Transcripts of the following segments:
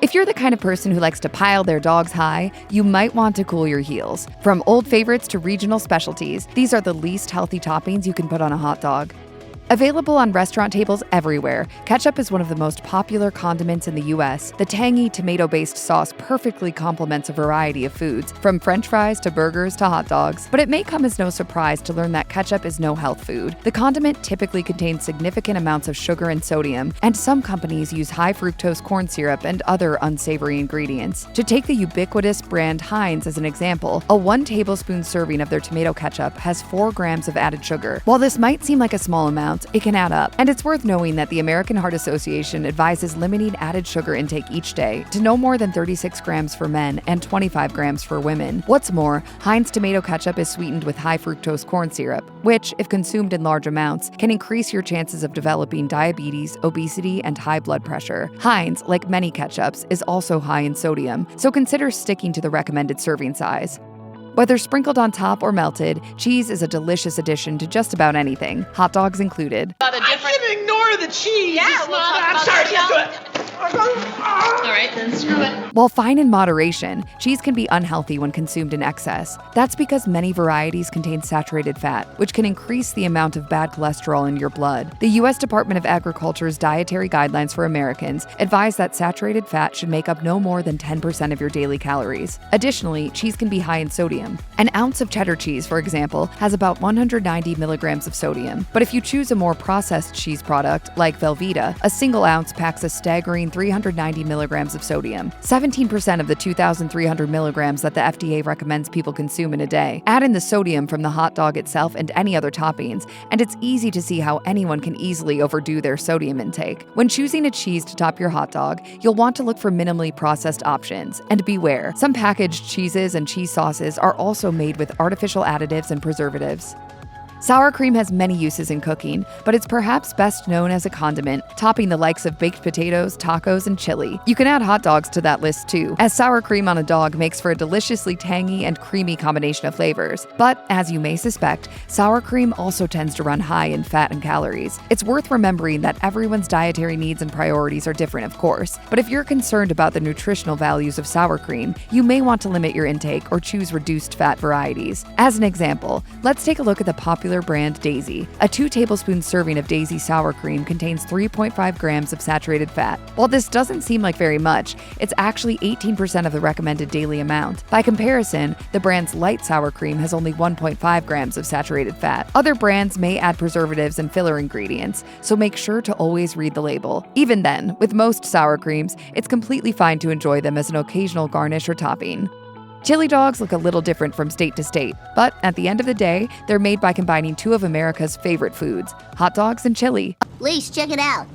If you're the kind of person who likes to pile their dogs high, you might want to cool your heels. From old favorites to regional specialties, these are the least healthy toppings you can put on a hot dog. Available on restaurant tables everywhere, ketchup is one of the most popular condiments in the U.S. The tangy, tomato-based sauce perfectly complements a variety of foods, from French fries to burgers to hot dogs. But it may come as no surprise to learn that ketchup is no health food. The condiment typically contains significant amounts of sugar and sodium, and some companies use high fructose corn syrup and other unsavory ingredients. To take the ubiquitous brand Heinz as an example, a 1 tablespoon serving of their tomato ketchup has 4 grams of added sugar. While this might seem like a small amount, it can add up. And it's worth knowing that the American Heart Association advises limiting added sugar intake each day to no more than 36 grams for men and 25 grams for women. What's more, Heinz tomato ketchup is sweetened with high fructose corn syrup, which, if consumed in large amounts, can increase your chances of developing diabetes, obesity, and high blood pressure. Heinz, like many ketchups, is also high in sodium, so consider sticking to the recommended serving size. Whether sprinkled on top or melted, cheese is a delicious addition to just about anything, hot dogs included. I can ignore the cheese. Yeah, I'm sorry, can't do it. All right, then screw it. While fine in moderation, cheese can be unhealthy when consumed in excess. That's because many varieties contain saturated fat, which can increase the amount of bad cholesterol in your blood. The U.S. Department of Agriculture's dietary guidelines for Americans advise that saturated fat should make up no more than 10% of your daily calories. Additionally, cheese can be high in sodium. An ounce of cheddar cheese, for example, has about 190 milligrams of sodium. But if you choose a more processed cheese product, like Velveeta, a single ounce packs a staggering 390 milligrams of sodium, 17% of the 2,300 milligrams that the FDA recommends people consume in a day. Add in the sodium from the hot dog itself and any other toppings, and it's easy to see how anyone can easily overdo their sodium intake. When choosing a cheese to top your hot dog, you'll want to look for minimally processed options. And beware, some packaged cheeses and cheese sauces are also made with artificial additives and preservatives. Sour cream has many uses in cooking, but it's perhaps best known as a condiment, topping the likes of baked potatoes, tacos, and chili. You can add hot dogs to that list too, as sour cream on a dog makes for a deliciously tangy and creamy combination of flavors. But, as you may suspect, sour cream also tends to run high in fat and calories. It's worth remembering that everyone's dietary needs and priorities are different, of course, but if you're concerned about the nutritional values of sour cream, you may want to limit your intake or choose reduced fat varieties. As an example, let's take a look at the popular brand Daisy. A 2 tablespoon serving of Daisy sour cream contains 3.5 grams of saturated fat. While this doesn't seem like very much, it's actually 18% of the recommended daily amount. By comparison, the brand's light sour cream has only 1.5 grams of saturated fat. Other brands may add preservatives and filler ingredients, so make sure to always read the label. Even then, with most sour creams, it's completely fine to enjoy them as an occasional garnish or topping. Chili dogs look a little different from state to state, but at the end of the day, they're made by combining 2 of America's favorite foods, hot dogs and chili. Lise, check it out.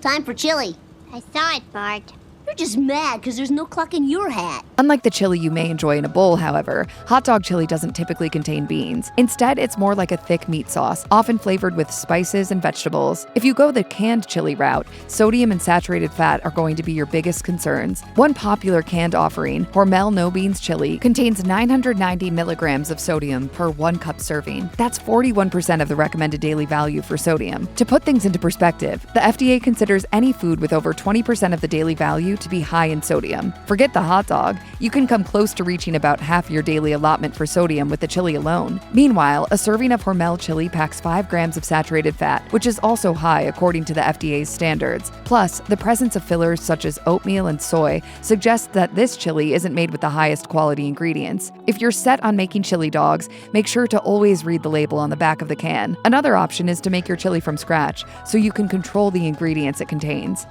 Time for chili. I saw it, Bart. You're just mad because there's no cluck in your hat. Unlike the chili you may enjoy in a bowl, however, hot dog chili doesn't typically contain beans. Instead, it's more like a thick meat sauce, often flavored with spices and vegetables. If you go the canned chili route, sodium and saturated fat are going to be your biggest concerns. One popular canned offering, Hormel No Beans Chili, contains 990 milligrams of sodium per 1 cup serving. That's 41% of the recommended daily value for sodium. To put things into perspective, the FDA considers any food with over 20% of the daily value to be high in sodium. Forget the hot dog. You can come close to reaching about half your daily allotment for sodium with the chili alone. Meanwhile, a serving of Hormel chili packs 5 grams of saturated fat, which is also high according to the FDA's standards. Plus, the presence of fillers such as oatmeal and soy suggests that this chili isn't made with the highest quality ingredients. If you're set on making chili dogs, make sure to always read the label on the back of the can. Another option is to make your chili from scratch, so you can control the ingredients it contains.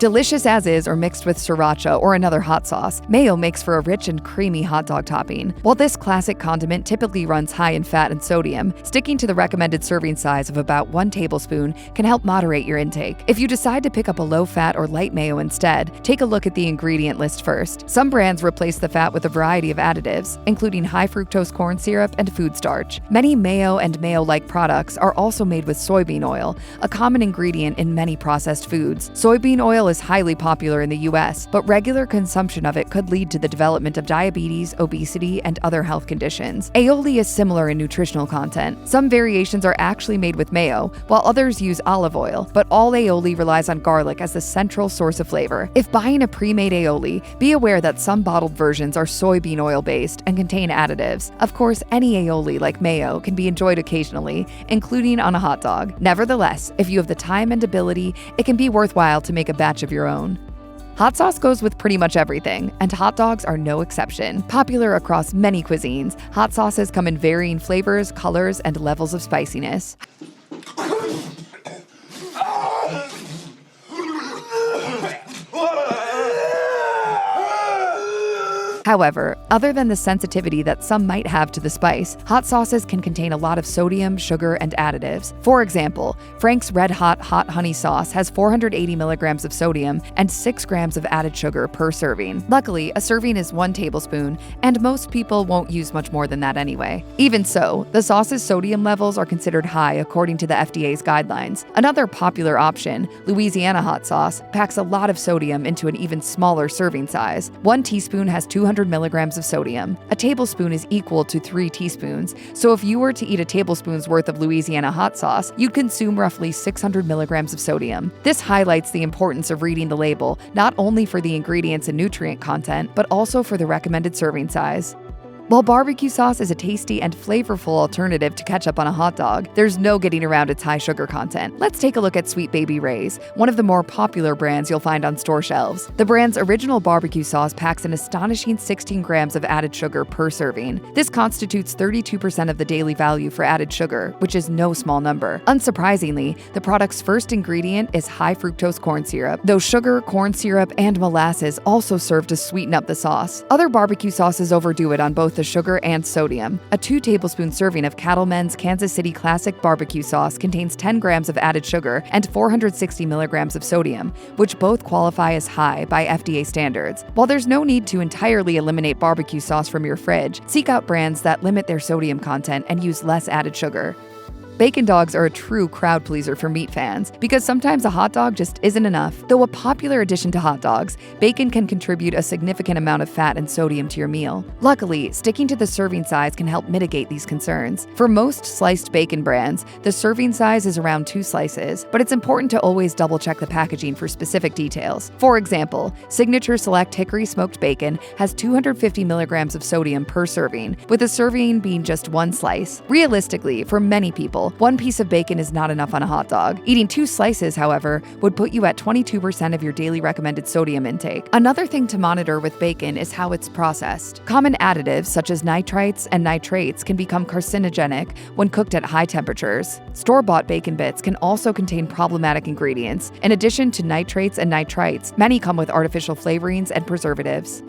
Delicious as is or mixed with sriracha or another hot sauce, mayo makes for a rich and creamy hot dog topping. While this classic condiment typically runs high in fat and sodium, sticking to the recommended serving size of about 1 tablespoon can help moderate your intake. If you decide to pick up a low-fat or light mayo instead, take a look at the ingredient list first. Some brands replace the fat with a variety of additives, including high fructose corn syrup and food starch. Many mayo and mayo-like products are also made with soybean oil, a common ingredient in many processed foods. Soybean oil oil is highly popular in the US, but regular consumption of it could lead to the development of diabetes, obesity, and other health conditions. Aioli is similar in nutritional content. Some variations are actually made with mayo, while others use olive oil, but all aioli relies on garlic as the central source of flavor. If buying a pre-made aioli, be aware that some bottled versions are soybean oil-based and contain additives. Of course, any aioli like mayo can be enjoyed occasionally, including on a hot dog. Nevertheless, if you have the time and ability, it can be worthwhile to make a batch of your own. Hot sauce goes with pretty much everything, and hot dogs are no exception. Popular across many cuisines, hot sauces come in varying flavors, colors, and levels of spiciness. However, other than the sensitivity that some might have to the spice, hot sauces can contain a lot of sodium, sugar, and additives. For example, Frank's Red Hot Hot Honey Sauce has 480 milligrams of sodium and 6 grams of added sugar per serving. Luckily, a serving is 1 tablespoon, and most people won't use much more than that anyway. Even so, the sauce's sodium levels are considered high according to the FDA's guidelines. Another popular option, Louisiana hot sauce, packs a lot of sodium into an even smaller serving size. 1 teaspoon has 200 milligrams of sodium. A tablespoon is equal to 3 teaspoons, so if you were to eat a tablespoon's worth of Louisiana hot sauce, you'd consume roughly 600 milligrams of sodium. This highlights the importance of reading the label, not only for the ingredients and nutrient content, but also for the recommended serving size. While barbecue sauce is a tasty and flavorful alternative to ketchup on a hot dog, there's no getting around its high sugar content. Let's take a look at Sweet Baby Ray's, one of the more popular brands you'll find on store shelves. The brand's original barbecue sauce packs an astonishing 16 grams of added sugar per serving. This constitutes 32% of the daily value for added sugar, which is no small number. Unsurprisingly, the product's first ingredient is high fructose corn syrup, though sugar, corn syrup, and molasses also serve to sweeten up the sauce. Other barbecue sauces overdo it on both the sugar and sodium. A 2-tablespoon serving of Cattlemen's Kansas City Classic Barbecue Sauce contains 10 grams of added sugar and 460 milligrams of sodium, which both qualify as high by FDA standards. While there's no need to entirely eliminate barbecue sauce from your fridge, seek out brands that limit their sodium content and use less added sugar. Bacon dogs are a true crowd pleaser for meat fans because sometimes a hot dog just isn't enough. Though a popular addition to hot dogs, bacon can contribute a significant amount of fat and sodium to your meal. Luckily, sticking to the serving size can help mitigate these concerns. For most sliced bacon brands, the serving size is around 2 slices, but it's important to always double-check the packaging for specific details. For example, Signature Select Hickory Smoked Bacon has 250 milligrams of sodium per serving, with a serving being just 1 slice. Realistically, for many people, 1 piece of bacon is not enough on a hot dog. Eating 2 slices, however, would put you at 22% of your daily recommended sodium intake. Another thing to monitor with bacon is how it's processed. Common additives such as nitrites and nitrates can become carcinogenic when cooked at high temperatures. Store-bought bacon bits can also contain problematic ingredients. In addition to nitrates and nitrites, many come with artificial flavorings and preservatives.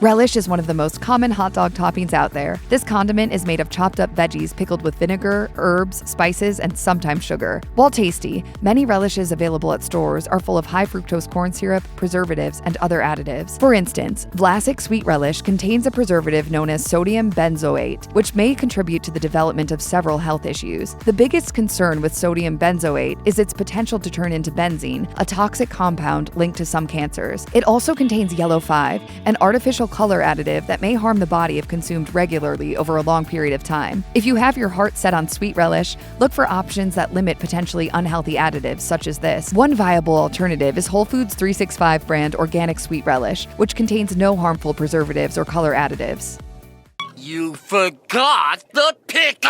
Relish is one of the most common hot dog toppings out there. This condiment is made of chopped up veggies pickled with vinegar, herbs, spices, and sometimes sugar. While tasty, many relishes available at stores are full of high fructose corn syrup, preservatives, and other additives. For instance, Vlasic Sweet Relish contains a preservative known as sodium benzoate, which may contribute to the development of several health issues. The biggest concern with sodium benzoate is its potential to turn into benzene, a toxic compound linked to some cancers. It also contains yellow 5, an artificial color additive that may harm the body if consumed regularly over a long period of time. If you have your heart set on Sweet Relish, look for options that limit potentially unhealthy additives such as this. One viable alternative is Whole Foods 365 brand Organic Sweet Relish, which contains no harmful preservatives or color additives. You forgot the pickles!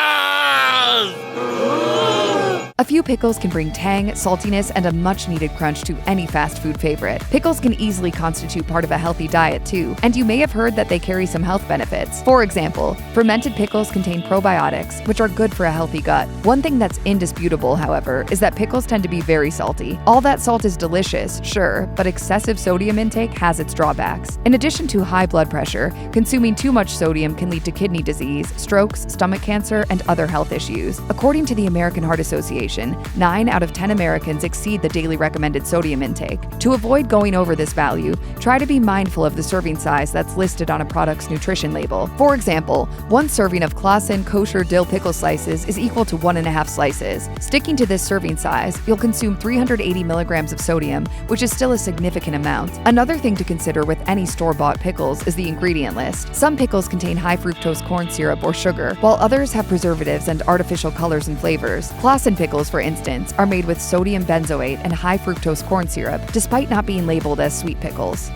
A few pickles can bring tang, saltiness, and a much-needed crunch to any fast food favorite. Pickles can easily constitute part of a healthy diet too, and you may have heard that they carry some health benefits. For example, fermented pickles contain probiotics, which are good for a healthy gut. One thing that's indisputable, however, is that pickles tend to be very salty. All that salt is delicious, sure, but excessive sodium intake has its drawbacks. In addition to high blood pressure, consuming too much sodium can lead to kidney disease, strokes, stomach cancer, and other health issues. According to the American Heart Association, population, 9 out of 10 Americans exceed the daily recommended sodium intake. To avoid going over this value, try to be mindful of the serving size that's listed on a product's nutrition label. For example, 1 serving of Claussen kosher dill pickle slices is equal to 1.5 slices. Sticking to this serving size, you'll consume 380 milligrams of sodium, which is still a significant amount. Another thing to consider with any store-bought pickles is the ingredient list. Some pickles contain high fructose corn syrup or sugar, while others have preservatives and artificial colors and flavors. Claussen pickles, for instance, are made with sodium benzoate and high fructose corn syrup, despite not being labeled as sweet pickles.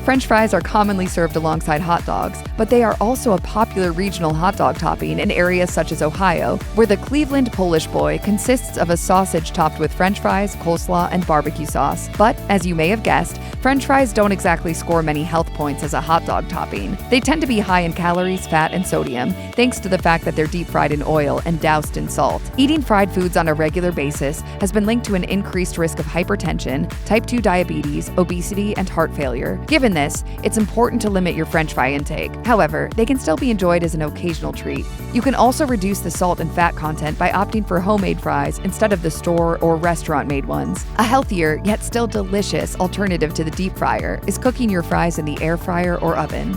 French fries are commonly served alongside hot dogs, but they are also a popular regional hot dog topping in areas such as Ohio, where the Cleveland Polish boy consists of a sausage topped with French fries, coleslaw, and barbecue sauce. But, as you may have guessed, French fries don't exactly score many health points as a hot dog topping. They tend to be high in calories, fat, and sodium, thanks to the fact that they're deep fried in oil and doused in salt. Eating fried foods on a regular basis has been linked to an increased risk of hypertension, type 2 diabetes, obesity, and heart failure. Given this, it's important to limit your French fry intake. However, they can still be enjoyed as an occasional treat. You can also reduce the salt and fat content by opting for homemade fries instead of the store or restaurant-made ones. A healthier, yet still delicious alternative to the deep fryer is cooking your fries in the air fryer or oven.